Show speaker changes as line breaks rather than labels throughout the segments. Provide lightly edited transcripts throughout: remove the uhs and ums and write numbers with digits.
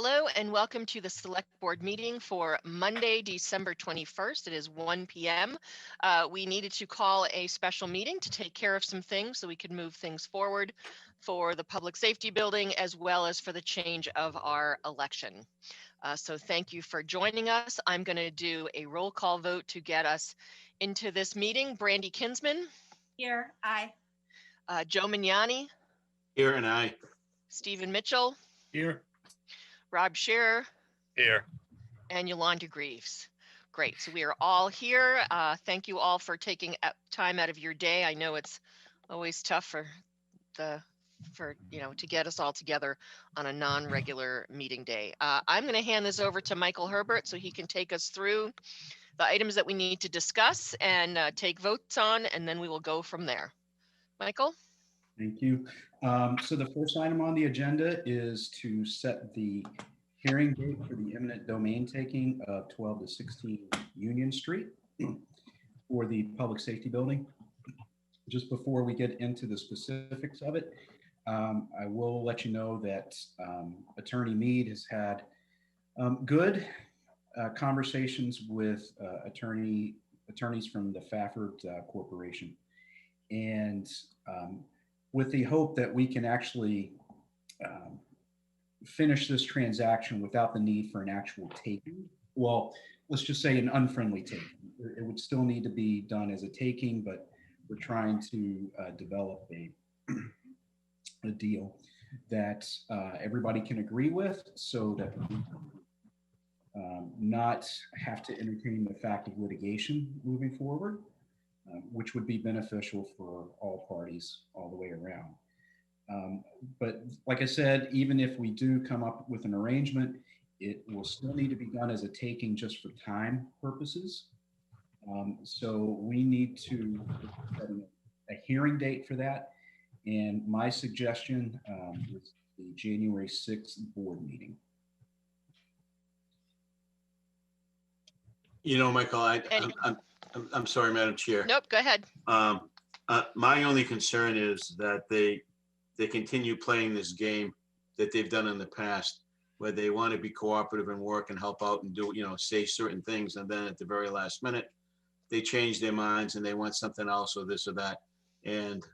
Hello and welcome to the Select Board meeting for Monday, December 21st. It is 1 p.m. We needed to call a special meeting to take care of some things so we could move things forward for the public safety building as well as for the change of our election. So thank you for joining us. I'm going to do a roll call vote to get us into this meeting. Brandy Kinsman.
Here, aye.
Joe Mignani.
Here and I.
Stephen Mitchell.
Here.
Rob Scherer.
Here.
And Yolanda Greaves. Great. So we are all here. Thank you all for taking time out of your day. I know it's always tough to get us all together on a non-regular meeting day. I'm going to hand this over to Michael Herbert so he can take us through the items that we need to discuss and take votes on, and then we will go from there. Michael?
Thank you. So the first item on the agenda is to set the hearing date for the eminent domain taking of 12 to 16 Union Street for the public safety building. Just before we get into the specifics of it, I will let you know that Attorney Mead has had good conversations with attorneys from the Fafford Corporation, and with the hope that we can actually finish this transaction without the need for an actual taking. Well, let's just say an unfriendly taking. It would still need to be done as a taking, but we're trying to develop a deal that everybody can agree with, so that we not have to entertain the fact of litigation moving forward. Which would be beneficial for all parties all the way around. But like I said, even if we do come up with an arrangement, it will still need to be done as a taking just for time purposes. So we need to set a hearing date for that. And my suggestion is the January 6th board meeting.
You know, Michael, I'm sorry, Madam Chair.
Nope, go ahead.
My only concern is that they continue playing this game that they've done in the past, where they want to be cooperative and work and help out and do, say certain things, and then at the very last minute, they change their minds and they want something else or this or that. And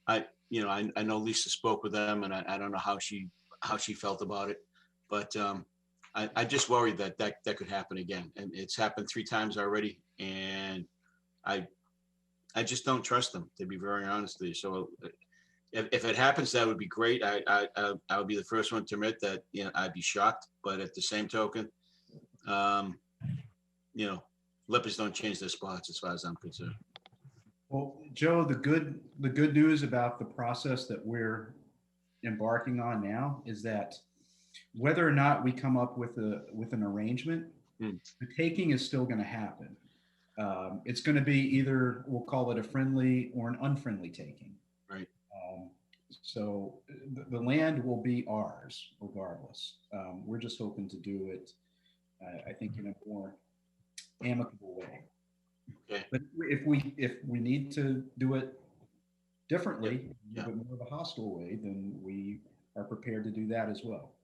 I know Lisa spoke with them, and I don't know how she felt about it, but I just worried that could happen again, and it's happened 3 times already, and I just don't trust them, to be very honest with you. So if it happens, that would be great. I would be the first one to admit that I'd be shocked, but at the same token, lepers don't change their spots as far as I'm concerned.
Well, Joe, the good news about the process that we're embarking on now is that whether or not we come up with an arrangement, the taking is still going to happen. It's going to be either, we'll call it a friendly or an unfriendly taking.
Right.
So the land will be ours regardless. We're just hoping to do it, I think, in a more amicable way.
Okay.
But if we need to do it differently,
Yeah.
but more of a hostile way, then we are prepared to do that as well.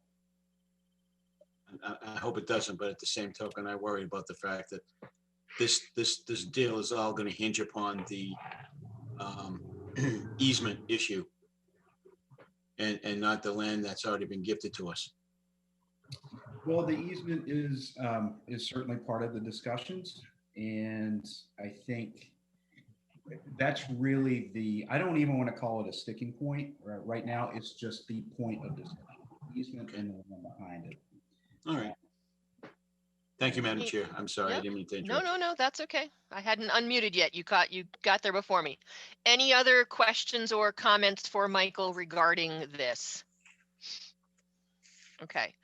I hope it doesn't, but at the same token, I worry about the fact that this deal is all going to hinge upon the easement issue, and not the land that's already been gifted to us.
Well, the easement is certainly part of the discussions, and I think that's really I don't even want to call it a sticking point. Right now, it's just the point of discussion, easement and the one behind it.
All right. Thank you, Madam Chair. I'm sorry,
Yeah.
I didn't mean to interrupt.
No, that's okay. I hadn't unmuted yet. You got there before me. Any other questions or comments for Michael regarding this? Okay.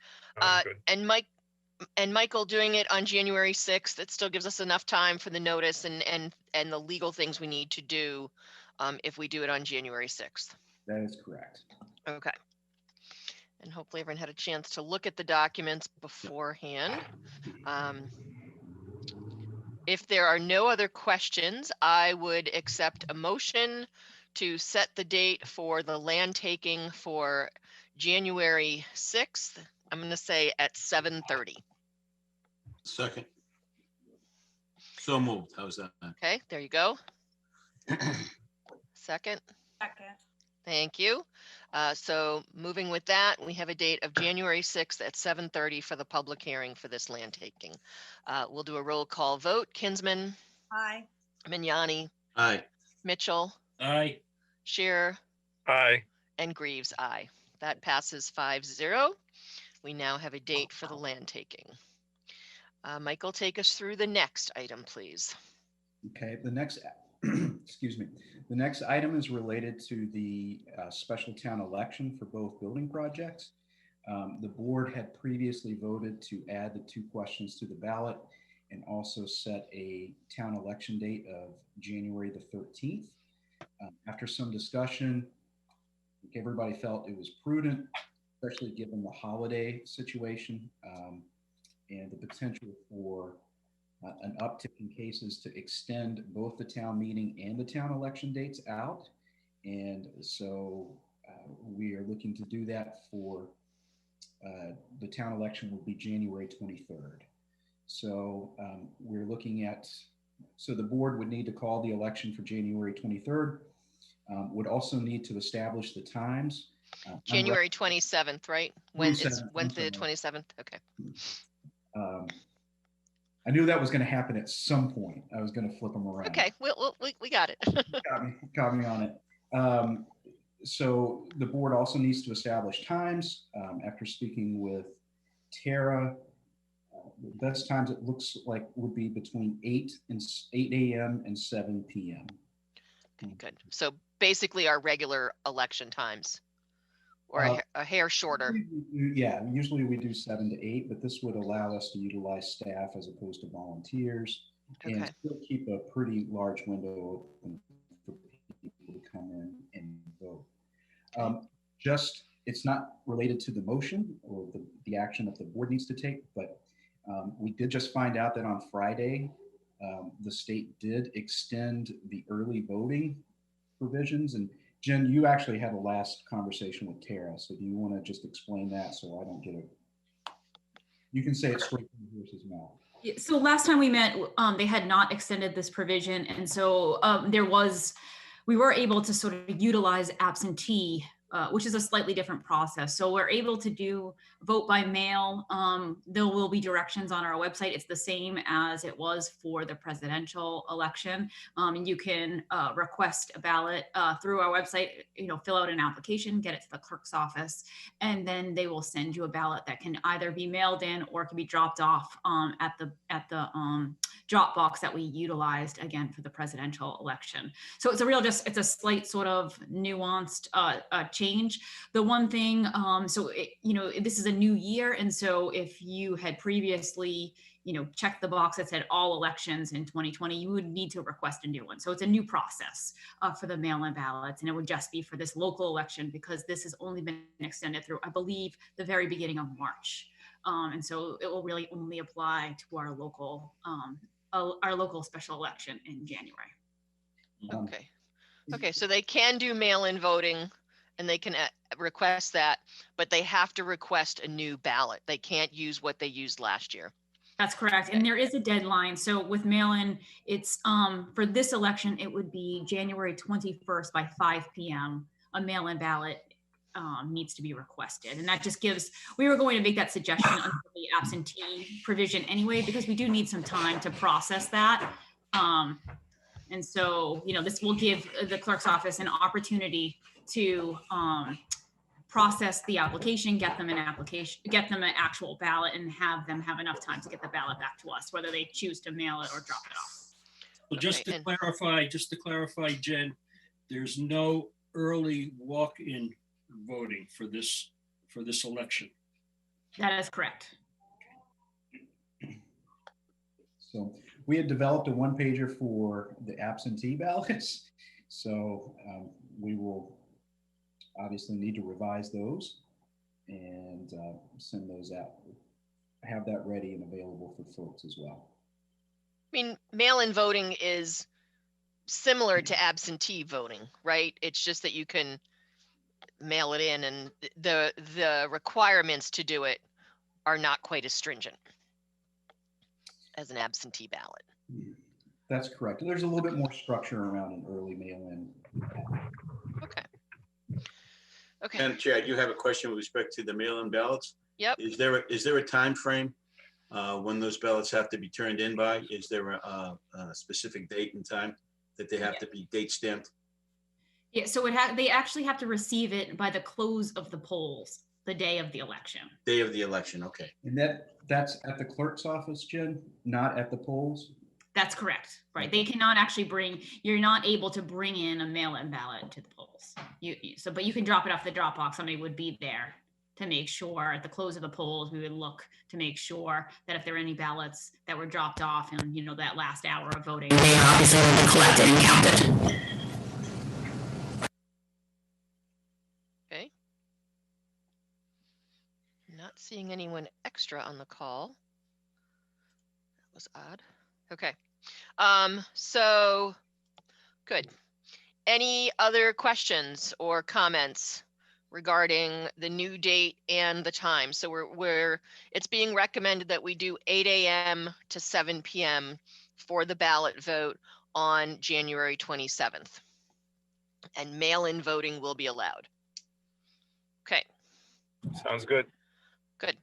Good.
And Michael, doing it on January 6th, it still gives us enough time for the notice and the legal things we need to do if we do it on January 6th.
That is correct.
Okay. And hopefully everyone had a chance to look at the documents beforehand. If there are no other questions, I would accept a motion to set the date for the land taking for January 6th. I'm going to say at 7:30.
Second. So moved. How's that?
Okay, there you go. Second.
Second.
Thank you. So moving with that, we have a date of January 6th at 7:30 for the public hearing for this land taking. We'll do a roll call vote. Kinsman,
Aye.
Mignani,
Aye.
Mitchell,
Aye.
Shearer,
Aye.
and Greaves, aye. That passes 5-0. We now have a date for the land taking. Michael, take us through the next item, please.
Okay, the next, excuse me, the next item is related to the special town election for both building projects. The board had previously voted to add the 2 questions to the ballot and also set a town election date of January the 13th. After some discussion, I think everybody felt it was prudent, especially given the holiday situation and the potential for an uptick in cases, to extend both the town meeting and the town election dates out. And so we are looking to do that for the town election will be January 23rd. So we're looking at, so the board would need to call the election for January 23rd, would also need to establish the times.
January 27th, right? When is
27th,
Wednesday the
I'm sorry.
27th? Okay.
I knew that was going to happen at some point. I was going to flip them around.
Okay, we got it.
Got me on it. So the board also needs to establish times. After speaking with Tara, the best times it looks like would be between 8 a.m. and 7 p.m.
Okay, good. So basically our regular election times, or a hair shorter.
Usually we do 7 to 8, but this would allow us to utilize staff as opposed to volunteers, and
Okay.
still keep a pretty large window open for people to come in and vote. Just, it's not related to the motion or the action that the board needs to take, but we did just find out that on Friday, the state did extend the early voting provisions. And Jen, you actually had a last conversation with Tara. So do you want to just explain that so I don't get it? You can say it straight from the horse's mouth.
Yeah, so last time we met, they had not extended this provision. And so we were able to sort of utilize absentee, which is a slightly different process. So we're able to vote by mail. There will be directions on our website. It's the same as it was for the presidential election. And you can request a ballot through our website, fill out an application, get it to the clerk's office, and then they will send you a ballot that can either be mailed in or can be dropped off at the drop box that we utilized again for the presidential election. So it's it's a slight sort of nuanced change. The one thing, this is a new year. And so if you had previously, checked the box that said all elections in 2020, you would need to request a new one. So it's a new process for the mail-in ballots. And it would just be for this local election because this has only been extended through, I believe, the very beginning of March. And so it will really only apply to our local special election in January.
Okay, so they can do mail-in voting and they can request that, but they have to request a new ballot. They can't use what they used last year.
That's correct. And there is a deadline. So with mail-in, it's for this election, it would be January 21st by 5 p.m. A mail-in ballot needs to be requested. And that just we were going to make that suggestion under the absentee provision anyway, because we do need some time to process that. And so, this will give the clerk's office an opportunity to process the application, get them an actual ballot, and have them have enough time to get the ballot back to us, whether they choose to mail it or drop it off.
So just to clarify, Jen, there's no early walk-in voting for this election.
That is correct.
So we had developed a one-pager for the absentee ballots. So we will obviously need to revise those and send those out. Have that ready and available for folks as well.
I mean, mail-in voting is similar to absentee voting, right? It's just that you can mail it in, and the requirements to do it are not quite as stringent as an absentee ballot.
That's correct. There's a little bit more structure around an early mail-in.
Okay. Okay.
Madam Chair, I do have a question with respect to the mail-in ballots.
Yep.
Is there a time frame when those ballots have to be turned in by? Is there a specific date and time that they have to be date stamped?
Yeah, so they actually have to receive it by the close of the polls, the day of the election.
Day of the election, okay.
And that's at the clerk's office, Jen, not at the polls?
That's correct, right? They cannot actually you're not able to bring in a mail-in ballot to the polls. But you can drop it off the drop box. Somebody would be there to make sure at the close of the polls, we would look to make sure that if there are any ballots that were dropped off in, that last hour of voting, they are obviously will be collected and counted.
Okay. Not seeing anyone extra on the call. That was odd. Okay. So good. Any other questions or comments regarding the new date and the time? So it's being recommended that we do 8 a.m. to 7 p.m. for the ballot vote on January 27th. And mail-in voting will be allowed. Okay.
Sounds good.
Good.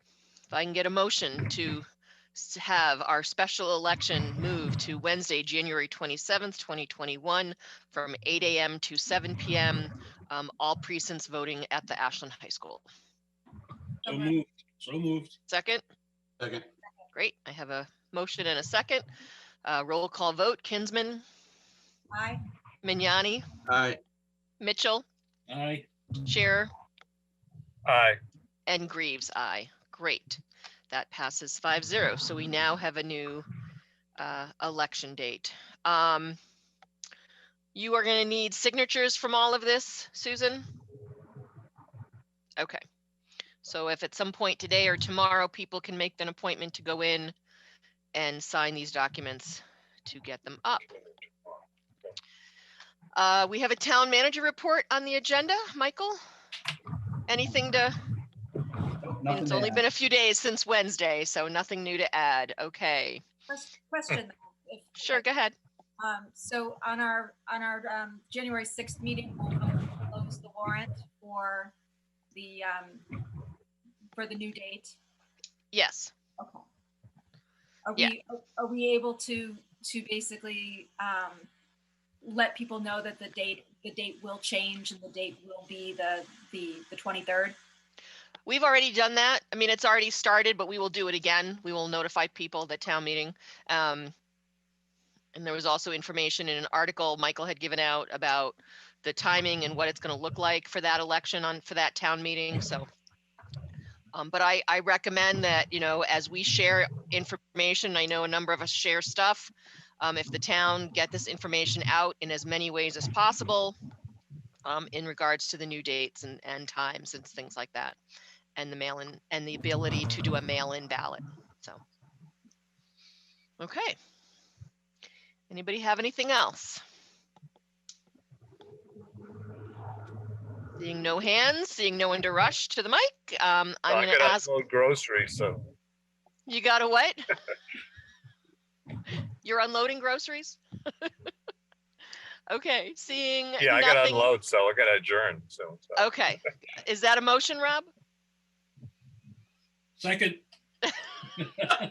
If I can get a motion to have our special election move to Wednesday, January 27th, 2021 from 8 a.m. to 7 p.m. All precincts voting at the Ashland High School.
So moved.
Second?
Second.
Great. I have a motion and a second. Roll call vote. Kinsman.
Aye.
Mignani.
Aye.
Mitchell.
Aye.
Scherer.
Aye.
And Greaves. Aye. Great. That passes 5-0. So we now have a new election date. You are going to need signatures from all of this, Susan? Okay. So if at some point today or tomorrow, people can make an appointment to go in and sign these documents to get them up. We have a town manager report on the agenda. Michael, anything to?
Nothing
It's
to
only
add.
been a few days since Wednesday, so nothing new to add. Okay.
Question.
Sure, go ahead.
So on our January 6th meeting, we'll close the warrant for the new date.
Yes.
Okay. Are we able to basically let people know that the date will change and the date will be the 23rd?
We've already done that. I mean, it's already started, but we will do it again. We will notify people at the town meeting. And there was also information in an article Michael had given out about the timing and what it's going to look like for that election for that town meeting. So, but I recommend that, as we share information, I know a number of us share stuff. If the town get this information out in as many ways as possible in regards to the new dates and times and things like that. And the mail-in and the ability to do a mail-in ballot. So, okay. Anybody have anything else? Seeing no hands, seeing no one to rush to the mic. I'm going to ask.
Unload groceries, so.
You got a what? You're unloading groceries? Okay, seeing
Yeah, I
nothing.
got to unload, so we're going to adjourn. So.
Okay. Is that a motion, Rob?
Second.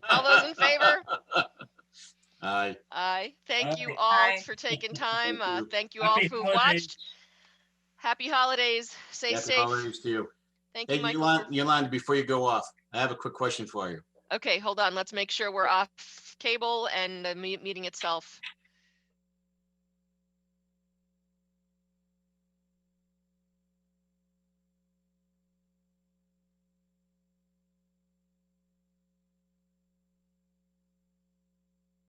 All those in favor?
Aye.
Aye. Thank you
Aye.
all
Aye.
for taking time.
Thank you.
Thank you all
Happy
who
holidays.
watched. Happy holidays. Stay
Happy
safe.
holidays to you.
Thank you,
Hey,
Michael.
Yolanda, before you go off, I have a quick question for you.
Okay, hold on. Let's make sure we're off cable and the meeting itself